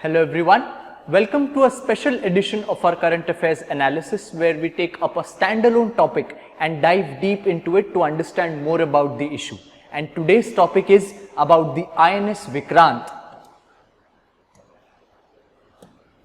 Hello everyone, welcome to a special edition of our current affairs analysis where we take up a standalone topic and dive deep into it to understand more about the issue. And today's topic is about the INS Vikrant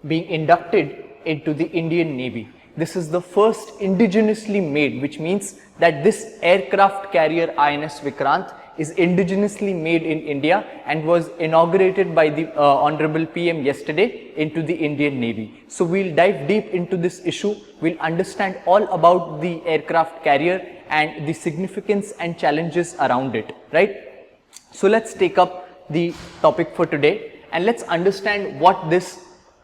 being inducted into the Indian Navy. This is the first indigenously made, which means that this aircraft carrier INS Vikrant is indigenously made in India and was inaugurated by the Honorable PM yesterday into the Indian Navy. So we'll dive deep into this issue, we'll understand all about the aircraft carrier and the significance and challenges around it, right? So let's take up the topic for today and let's understand what this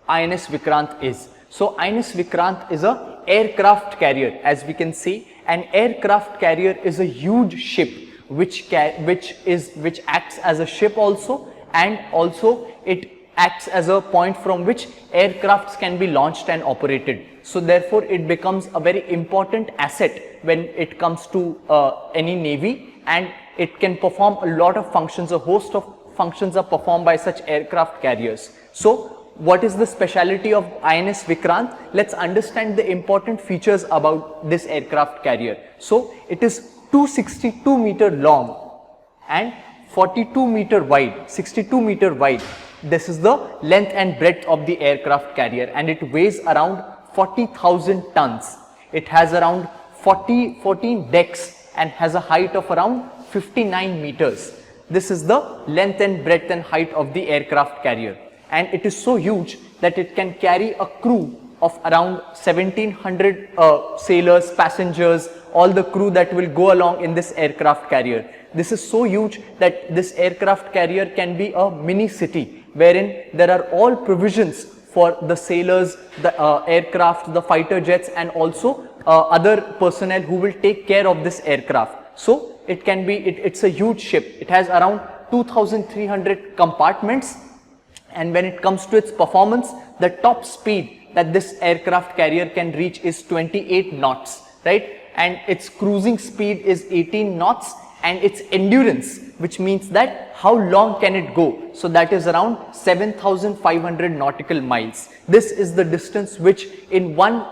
INS Vikrant is. So INS Vikrant is a aircraft carrier. As we can see, an aircraft carrier is a huge ship which acts as a ship also, and also it acts as a point from which aircrafts can be launched and operated. So therefore it becomes a very important asset when it comes to any navy, and it can perform a lot of functions. A host of functions are performed by such aircraft carriers. So what is the speciality of INS Vikrant? Let's understand the important features about this aircraft carrier. So it is 262 meter long and 42 meter wide, 62 meter wide. This is the length and breadth of the aircraft carrier, and it weighs around 40,000 tons. It has around 14 decks and has a height of around 59 meters. This is the length and breadth and height of the aircraft carrier, and it is so huge that it can carry a crew of around 1700 sailors, passengers, all the crew that will go along in this aircraft carrier. This is so huge that this aircraft carrier can be a mini city wherein there are all provisions for the sailors, the aircraft, the fighter jets, and also other personnel who will take care of this aircraft. So it can be, it's a huge ship. It has around 2,300 compartments, and when it comes to its performance, the top speed that this aircraft carrier can reach is 28 knots, right? And its cruising speed is 18 knots, and its endurance, which means that how long can it go? So that is around 7,500 nautical miles. This is the distance which in one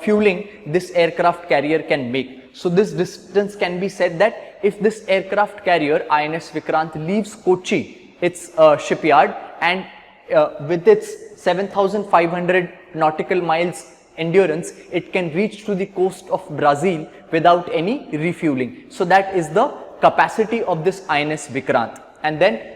fueling this aircraft carrier can make. So this distance can be said that if this aircraft carrier INS Vikrant leaves Kochi, its shipyard, and with its 7,500 nautical miles endurance, it can reach to the coast of Brazil without any refueling. So that is the capacity of this INS Vikrant. And then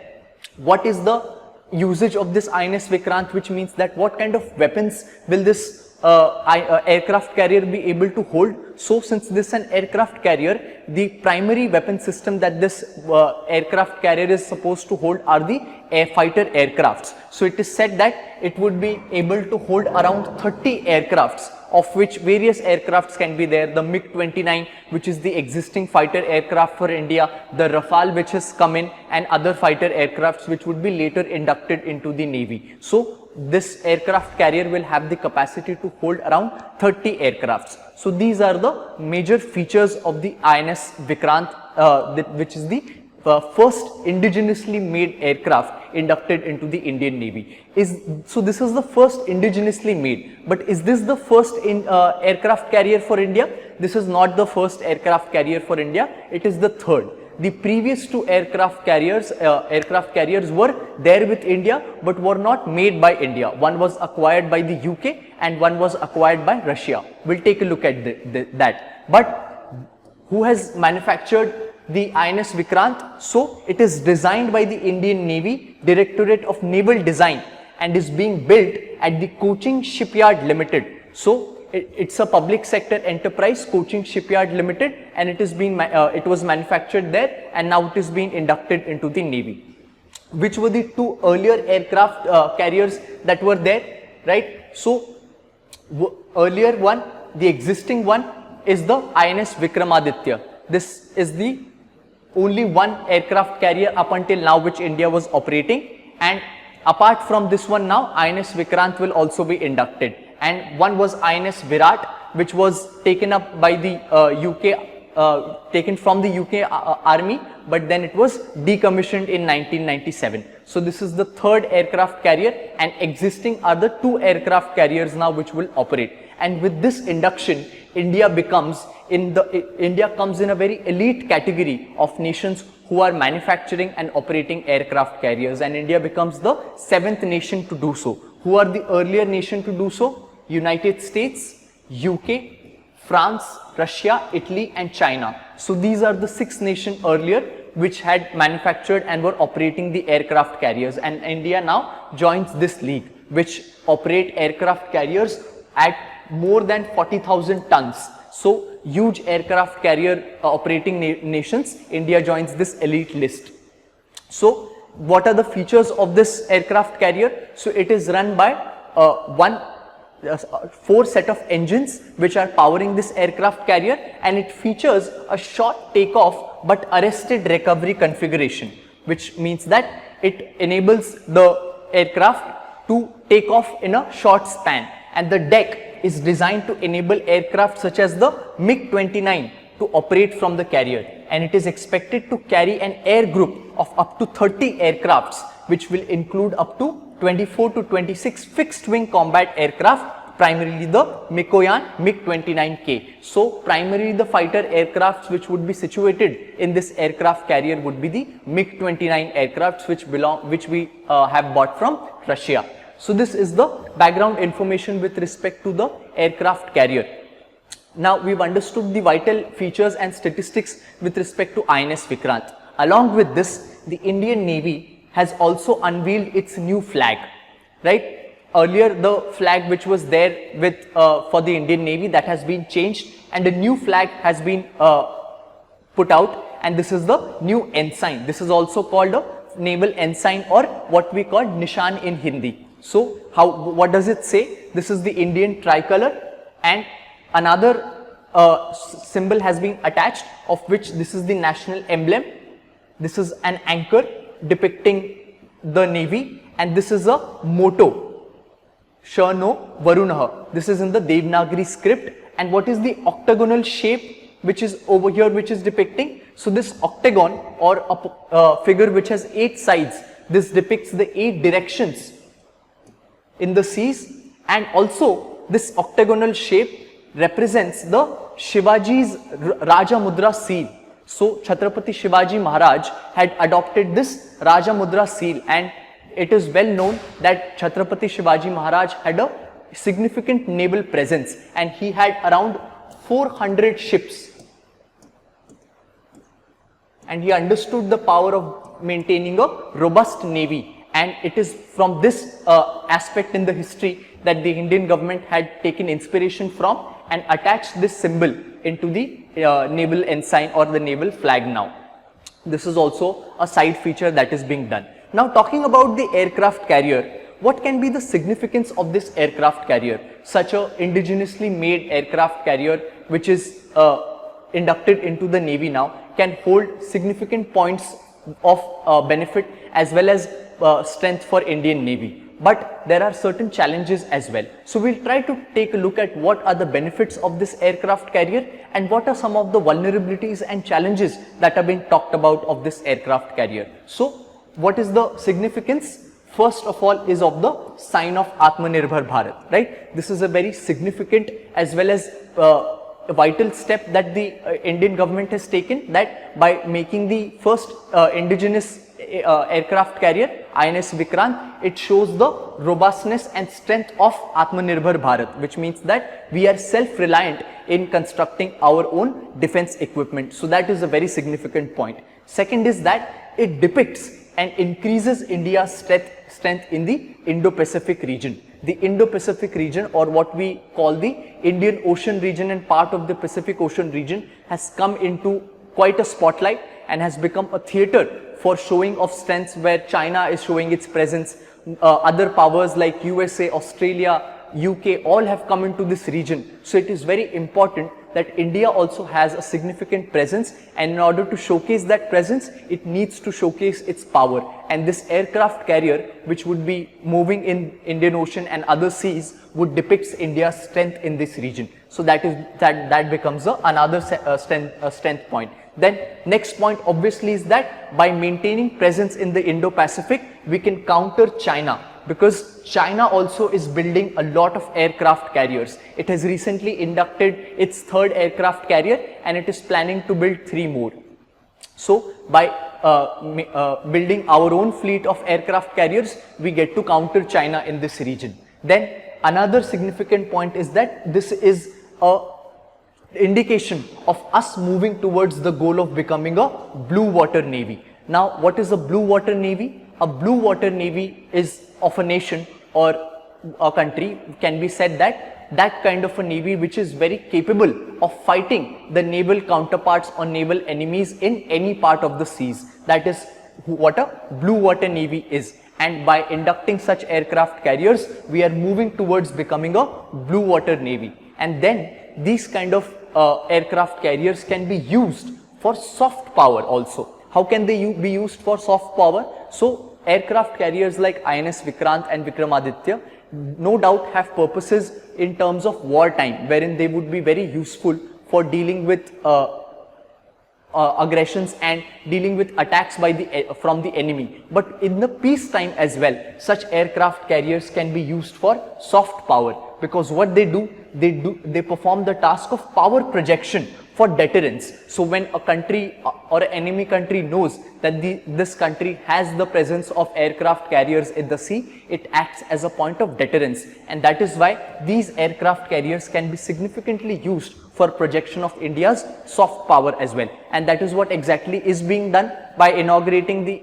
what is the usage of this INS Vikrant, which means that what kind of weapons will this aircraft carrier be able to hold? So since this is an aircraft carrier, the primary weapon system that this aircraft carrier is supposed to hold are the fighter aircrafts. So it is said that it would be able to hold around 30 aircrafts, of which various aircrafts can be there. The MiG-29, which is the existing fighter aircraft for India, the Rafale, which has come in, and other fighter aircrafts which would be later inducted into the Navy. So this aircraft carrier will have the capacity to hold around 30 aircrafts. So these are the major features of the INS Vikrant, which is the first indigenously made aircraft inducted into the Indian Navy. So this is the first indigenously made, but is this the first aircraft carrier for India? This is not the first aircraft carrier for India, it is the third. The previous two aircraft carriers were there with India but were not made by India. One was acquired by the UK and one was acquired by Russia. We'll take a look at that. But who has manufactured the INS Vikrant? So it is designed by the Indian Navy, Directorate of Naval Design, and is being built at the Cochin Shipyard Limited. So it's a public sector enterprise, Cochin Shipyard Limited, and it was manufactured there, and now it is being inducted into the Navy. Which were the two earlier aircraft carriers that were there, right? So earlier one, the existing one, is the INS Vikramaditya. This is the only one aircraft carrier up until now which India was operating, and apart from this one now, INS Vikrant will also be inducted. And one was INS Virat, which was taken up by the UK taken from the UK army, but then it was decommissioned in 1997. So this is the third aircraft carrier, and existing are the 2 aircraft carriers now which will operate. And with this induction, India comes in a very elite category of nations who are manufacturing and operating aircraft carriers, and India becomes the 7th nation to do so. Who are the earlier nation to do so? United States, UK, France, Russia, Italy and China. So these are the 6 nations earlier which had manufactured and were operating the aircraft carriers, and India now joins this league which operate aircraft carriers at more than 40,000 tons. So huge aircraft carrier operating nations, India joins this elite list. So what are the features of this aircraft carrier? So it is run by 4 set of engines which are powering this aircraft carrier, and it features a short takeoff but arrested recovery configuration, which means that it enables the aircraft to take off in a short span, and the deck is designed to enable aircraft such as the MiG-29 to operate from the carrier, and it is expected to carry an air group of up to 30 aircrafts, which will include up to 24 to 26 fixed wing combat aircraft, primarily the Mikoyan MiG-29K. So primarily the fighter aircrafts which would be situated in this aircraft carrier would be the MiG-29 aircrafts which we have bought from Russia. So this is the background information with respect to the aircraft carrier. Now we've understood the vital features and statistics with respect to INS Vikrant. Along with this, the Indian Navy has also unveiled its new flag, right? Earlier the flag which was there with for the Indian Navy, that has been changed, and a new flag has been put out, and this is the new ensign. This is also called a naval ensign, or what we call Nishan in Hindi. So what does it say? This is the Indian tricolor, and another symbol has been attached, of which this is the national emblem. This is an anchor depicting the Navy, and this is a motto, Shano Varunaha. This is in the Devanagari script. And what is the octagonal shape which is over here, which is depicting? So this octagon, or a figure which has 8 sides, this depicts the 8 directions in the seas, and also this octagonal shape represents the Shivaji's Raja Mudra seal. So Chhatrapati Shivaji Maharaj had adopted this Raja Mudra seal, and it is well known that Chhatrapati Shivaji Maharaj had a significant naval presence, and he had around 400 ships, and he understood the power of maintaining a robust navy. And it is from this aspect in the history that the Indian government had taken inspiration from and attached this symbol into the naval ensign or the naval flag now. This is also a side feature that is being done. Now talking about the aircraft carrier, what can be the significance of this aircraft carrier? Such a indigenously made aircraft carrier which is inducted into the Navy now can hold significant points of benefit as well as strength for Indian Navy. But there are certain challenges as well. So we'll try to take a look at what are the benefits of this aircraft carrier and what are some of the vulnerabilities and challenges that have been talked about of this aircraft carrier. So what is the significance? First of all is of the sign of Atmanirbhar Bharat, right? This is a very significant as well as a vital step that the Indian government has taken, that by making the first indigenous aircraft carrier INS Vikrant, it shows the robustness and strength of Atmanirbhar Bharat, which means that we are self-reliant in constructing our own defense equipment. So that is a very significant point. Second is that it depicts and increases India's strength in the Indo-Pacific region. The Indo-Pacific region, or what we call the Indian Ocean region and part of the Pacific Ocean region, has come into quite a spotlight and has become a theater for showing of strengths, where China is showing its presence. Other powers like USA, Australia, UK all have come into this region. So it is very important that India also has a significant presence, and in order to showcase that presence, it needs to showcase its power. And this aircraft carrier, which would be moving in Indian Ocean and other seas, would depict India's strength in this region. So that becomes another strength point. Then next point obviously is that by maintaining presence in the Indo-Pacific, we can counter China, because China also is building a lot of aircraft carriers. It has recently inducted its 3rd aircraft carrier and it is planning to build 3 more. So by building our own fleet of aircraft carriers, we get to counter China in this region. Then another significant point is that this is a indication of us moving towards the goal of becoming a blue water navy. Now, what is a blue water navy? A blue water navy is of a nation or a country, can be said that kind of a navy which is very capable of fighting the naval counterparts or naval enemies in any part of the seas. That is what a blue water navy is. And by inducting such aircraft carriers, we are moving towards becoming a blue water navy. And then these kind of aircraft carriers can be used for soft power also. How can they be used for soft power? So aircraft carriers like INS Vikrant and Vikramaditya no doubt have purposes in terms of wartime, wherein they would be very useful for dealing with aggressions and dealing with attacks by from the enemy. But in the peacetime as well, such aircraft carriers can be used for soft power, because what they they perform the task of power projection for deterrence. So when a country or an enemy country knows that this country has the presence of aircraft carriers in the sea, it acts as a point of deterrence, and that is why these aircraft carriers can be significantly used for projection of India's soft power as well. And that is what exactly is being done by inaugurating the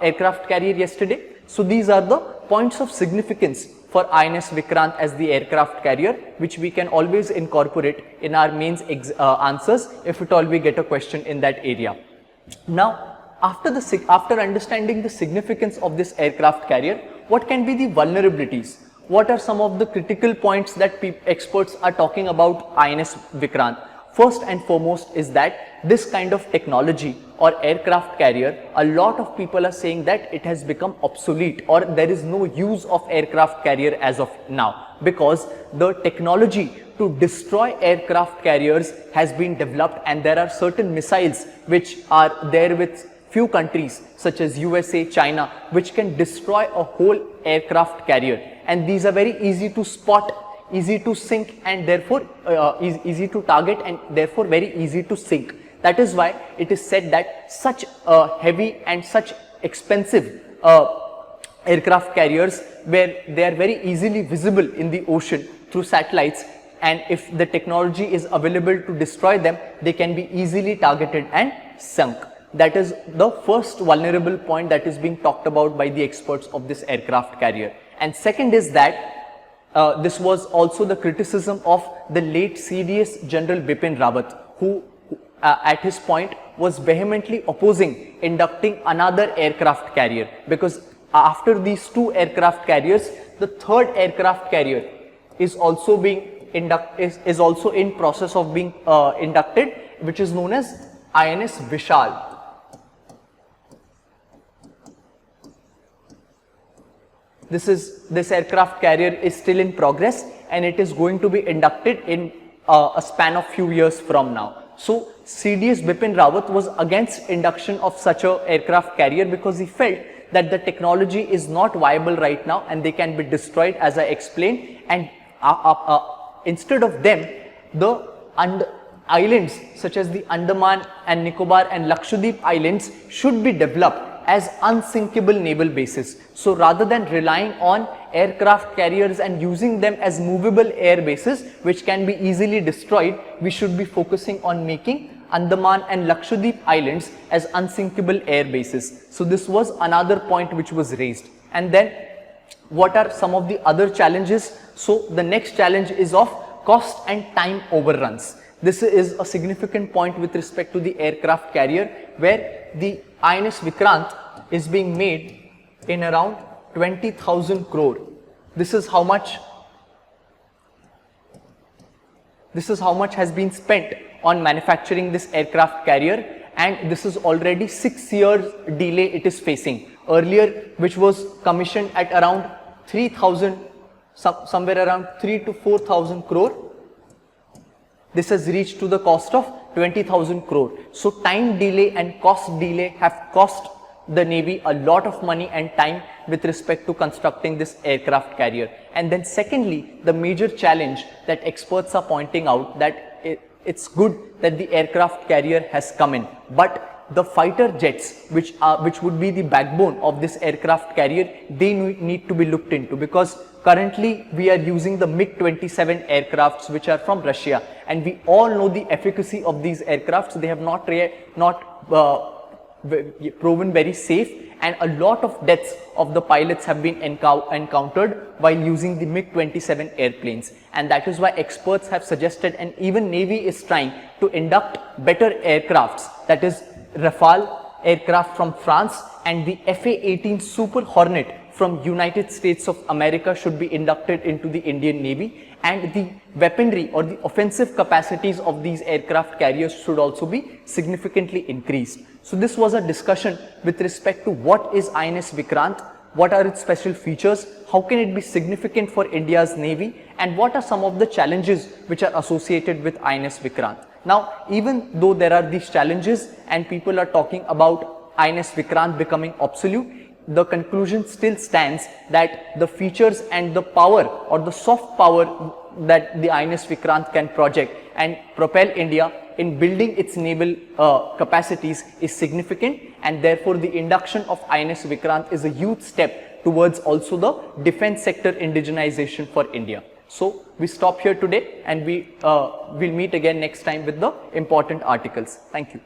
aircraft carrier yesterday. So these are the points of significance for INS Vikrant as the aircraft carrier, which we can always incorporate in our mains answers if at all we get a question in that area. Now, after understanding the significance of this aircraft carrier, what can be the vulnerabilities? What are some of the critical points that experts are talking about INS Vikrant? First and foremost is that this kind of technology or aircraft carrier, a lot of people are saying that it has become obsolete, or there is no use of aircraft carrier as of now, because the technology to destroy aircraft carriers has been developed, and there are certain missiles which are there with few countries such as USA, China, which can destroy a whole aircraft carrier, and these are very easy to spot, easy to sink, and therefore easy to target, and therefore very easy to sink. That is why it is said that such heavy and such expensive aircraft carriers, where they are very easily visible in the ocean through satellites, and if the technology is available to destroy them, they can be easily targeted and sunk. That is the first vulnerable point that is being talked about by the experts of this aircraft carrier. And second is that this was also the criticism of the late CDS General Bipin Rawat, who at his point was vehemently opposing inducting another aircraft carrier, because after these 2 aircraft carriers, the 3rd aircraft carrier is also being is also in process of being inducted, which is known as INS Vishal. This aircraft carrier is still in progress, and it is going to be inducted in a span of few years from now. So CDS Bipin Rawat was against induction of such a aircraft carrier, because he felt that the technology is not viable right now and they can be destroyed, as I explained, and instead of them, the islands such as the Andaman and Nicobar and Lakshadweep islands should be developed as unsinkable naval bases. So rather than relying on aircraft carriers and using them as movable air bases which can be easily destroyed, we should be focusing on making Andaman and Lakshadweep islands as unsinkable air bases. So this was another point which was raised. And then what are some of the other challenges? So the next challenge is of cost and time overruns. This is a significant point with respect to the aircraft carrier, where the INS Vikrant is being made in around 20,000 crore. This is how much has been spent on manufacturing this aircraft carrier, and this is already 6 years delay it is facing. Earlier, which was commissioned at around 3,000, somewhere around 3 to 4,000 crore, This has reached to the cost of 20,000 crore. So time delay and cost delay have cost the Navy a lot of money and time with respect to constructing this aircraft carrier. And then secondly, the major challenge that experts are pointing out that it's good that the aircraft carrier has come in, but the fighter jets, which would be the backbone of this aircraft carrier, they need to be looked into, because currently we are using the MiG-27 aircrafts which are from Russia, and we all know the efficacy of these aircrafts. They have not proven very safe, and a lot of deaths of the pilots have been encountered while using the MiG-27 airplanes, and that is why experts have suggested, and even Navy is trying to induct better aircrafts, that is Rafale aircraft from France and the FA-18 Super Hornet from United States of America should be inducted into the Indian Navy, and the weaponry or the offensive capacities of these aircraft carriers should also be significantly increased. So this was a discussion with respect to what is INS Vikrant, what are its special features, how can it be significant for India's Navy, and what are some of the challenges which are associated with INS Vikrant. Now, even though there are these challenges and people are talking about INS Vikrant becoming obsolete, the conclusion still stands that the features and the power or the soft power that the INS Vikrant can project and propel India in building its naval capacities is significant, and therefore the induction of INS Vikrant is a huge step towards also the defense sector indigenization for India. So we stop here today, and we will meet again next time with the important articles. Thank you.